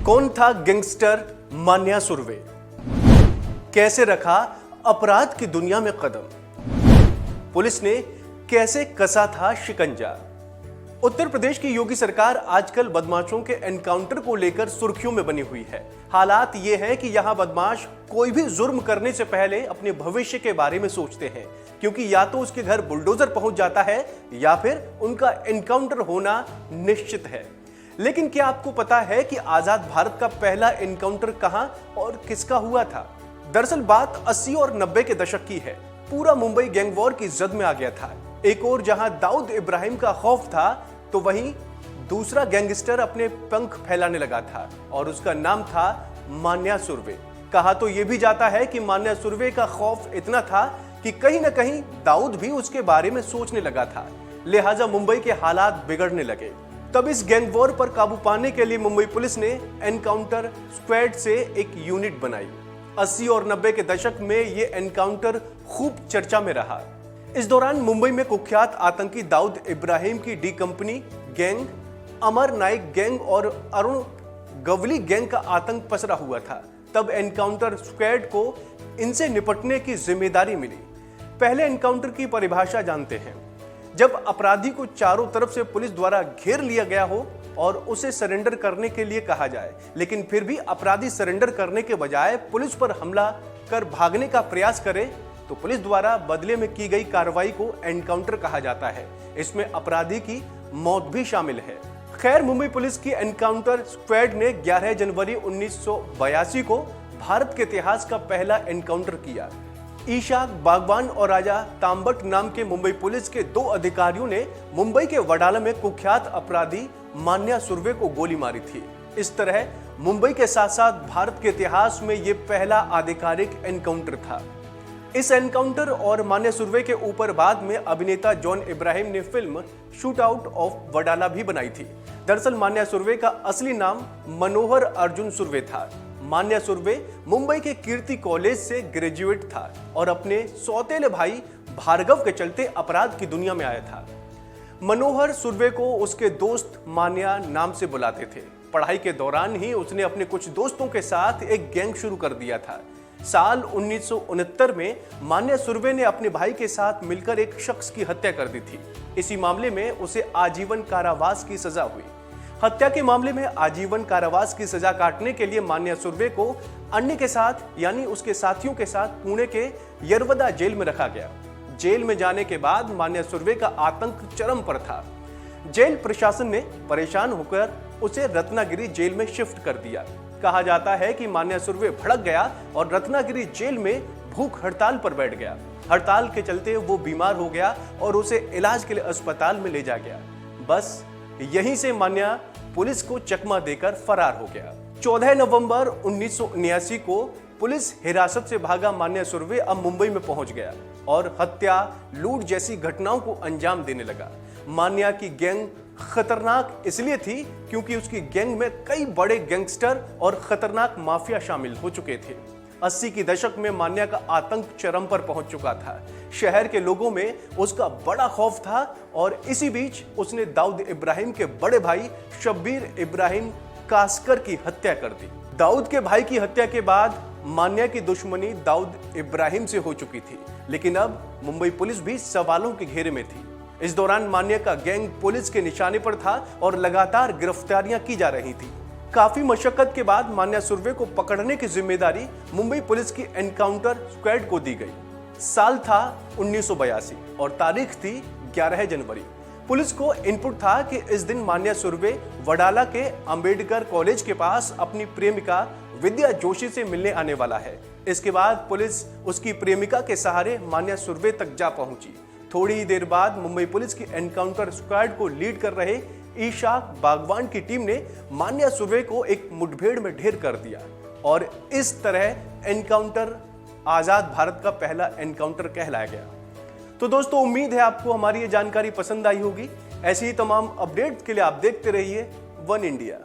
कौन था गैंगस्टर मान्या सुर्वे? कैसे रखा अपराध की दुनिया में कदम? पुलिस ने कैसे कसा था शिकंजा? उत्तर प्रदेश की योगी सरकार आजकल बदमाशों के एनकाउंटर को लेकर सुर्खियों में बनी हुई है। हालात ये है कि यहाँ बदमाश कोई भी जुर्म करने से पहले अपने भविष्य के बारे में सोचते हैं, क्योंकि या तो उसके घर बुलडोजर पहुंच जाता है या फिर उनका एनकाउंटर होना निश्चित है। लेकिन क्या आपको पता है कि आजाद भारत का पहला एनकाउंटर कहां और किसका हुआ था? दरअसल बात 80 और 90 के दशक की है। पूरा मुंबई गैंग वॉर की जद में आ गया था। एक और जहां दाऊद इब्राहिम का खौफ था, तो वहीं दूसरा गैंगस्टर अपने पंख फैलाने लगा था और उसका नाम था मान्या सुर्वे। कहा तो यह भी जाता है कि मान्या सुर्वे का खौफ इतना था कि कहीं ना कहीं दाऊद भी उसके बारे में सोचने लगा था, लिहाजा मुंबई के हालात बिगड़ने लगे। तब इस गैंग वॉर पर काबू पाने के लिए मुंबई पुलिस ने एनकाउंटर स्क्वाड से एक यूनिट बनाई। 80 और 90 के दशक में यह एनकाउंटर खूब चर्चा में रहा। इस दौरान मुंबई में कुख्यात आतंकी दाऊद इब्राहिम की डी कंपनी गैंग, अमर नाइक गैंग और अरुण गवली गैंग का आतंक पसरा हुआ था। तब एनकाउंटर स्क्वाड को इनसे निपटने की जिम्मेदारी मिली। पहले एनकाउंटर की परिभाषा जानते हैं। जब अपराधी को चारों तरफ से पुलिस द्वारा घेर लिया गया हो और उसे सरेंडर करने के लिए कहा जाए, लेकिन फिर भी अपराधी सरेंडर करने के बजाय पुलिस पर हमला कर भागने का प्रयास करे, तो पुलिस द्वारा बदले में की गई कार्रवाई को एनकाउंटर कहा जाता है। इसमें अपराधी की मौत भी शामिल है। खैर, मुंबई पुलिस की एनकाउंटर स्क्वाड ने 11 जनवरी 1982 को भारत के इतिहास का पहला एनकाउंटर किया। ईशाक बागवान और राजा तांबट नाम के मुंबई पुलिस के 2 अधिकारियों ने मुंबई के वडाला में कुख्यात अपराधी मान्या सुर्वे को गोली मारी थी। इस तरह मुंबई के साथ साथ भारत के इतिहास में यह पहला आधिकारिक एनकाउंटर था। इस एनकाउंटर और मान्या सुर्वे के ऊपर बाद में अभिनेता जॉन इब्राहिम ने film shoot out of Wadala भी बनाई थी। दरअसल मान्या सुर्वे का असली नाम मनोहर अर्जुन सुर्वे था। मान्या सुर्वे मुंबई के कीर्ति कॉलेज से ग्रेजुएट था और अपने सौतेले भाई भार्गव के चलते अपराध की दुनिया में आया था। मनोहर सुर्वे को उसके दोस्त मान्या नाम से बुलाते थे। पढ़ाई के दौरान ही उसने अपने कुछ दोस्तों के साथ एक गैंग शुरू कर दिया था। साल 1969 में मान्या सुर्वे ने अपने भाई के साथ मिलकर एक शख्स की हत्या कर दी थी। इसी मामले में उसे आजीवन कारावास की सजा हुई। हत्या के मामले में आजीवन कारावास की सजा काटने के लिए मान्या सुर्वे को अन्य के साथ यानी उसके साथियों के साथ पुणे के यरवदा जेल में रखा गया। जेल में जाने के बाद मान्या सुर्वे का आतंक चरम पर था। जेल प्रशासन ने परेशान होकर उसे रत्नागिरी जेल में शिफ्ट कर दिया। कहा जाता है कि मान्या सुर्वे भड़क गया और रत्नागिरी जेल में भूख हड़ताल पर बैठ गया। हड़ताल के चलते वो बीमार हो गया और उसे इलाज के लिए अस्पताल में ले जा गया। बस यहीं से मान्या पुलिस को चकमा देकर फरार हो गया। 14 नवंबर 1979 को पुलिस हिरासत से भागा मान्या सुर्वे अब मुंबई में पहुंच गया और हत्या, लूट जैसी घटनाओं को अंजाम देने लगा। मान्या की गैंग खतरनाक इसलिए थी क्योंकि उसकी गैंग में कई बड़े गैंगस्टर और खतरनाक माफिया शामिल हो चुके थे। 80 की दशक में मान्या का आतंक चरम पर पहुंच चुका था। शहर के लोगों में उसका बड़ा खौफ था और इसी बीच उसने दाऊद इब्राहिम के बड़े भाई शब्बीर इब्राहिम कास्कर की हत्या कर दी। दाऊद के भाई की हत्या के बाद मान्या की दुश्मनी दाऊद इब्राहिम से हो चुकी थी, लेकिन अब मुंबई पुलिस भी सवालों के घेरे में थी। इस दौरान मान्या का गैंग पुलिस के निशाने पर था और लगातार गिरफ्तारियां की जा रही थी। काफी मशक्कत के बाद मान्या सुर्वे को पकड़ने की जिम्मेदारी मुंबई पुलिस की एनकाउंटर स्क्वाड को दी गई। साल था 1982 और तारीख थी 11 जनवरी। पुलिस को इनपुट था कि इस दिन मान्या सुर्वे वडाला के अंबेडकर कॉलेज के पास अपनी प्रेमिका विद्या जोशी से मिलने आने वाला है। इसके बाद पुलिस उसकी प्रेमिका के सहारे मान्या सुर्वे तक जा पहुंची। थोड़ी ही देर बाद मुंबई पुलिस की एनकाउंटर स्क्वाड को लीड कर रहे ईशाक बागवान की टीम ने मान्या सुर्वे को एक मुठभेड़ में ढेर कर दिया और इस तरह एनकाउंटर आजाद भारत का पहला एनकाउंटर कहलाया गया। तो दोस्तों, उम्मीद है आपको हमारी ये जानकारी पसंद आई होगी। ऐसी ही तमाम अपडेट्स के लिए आप देखते रहिए वन इंडिया।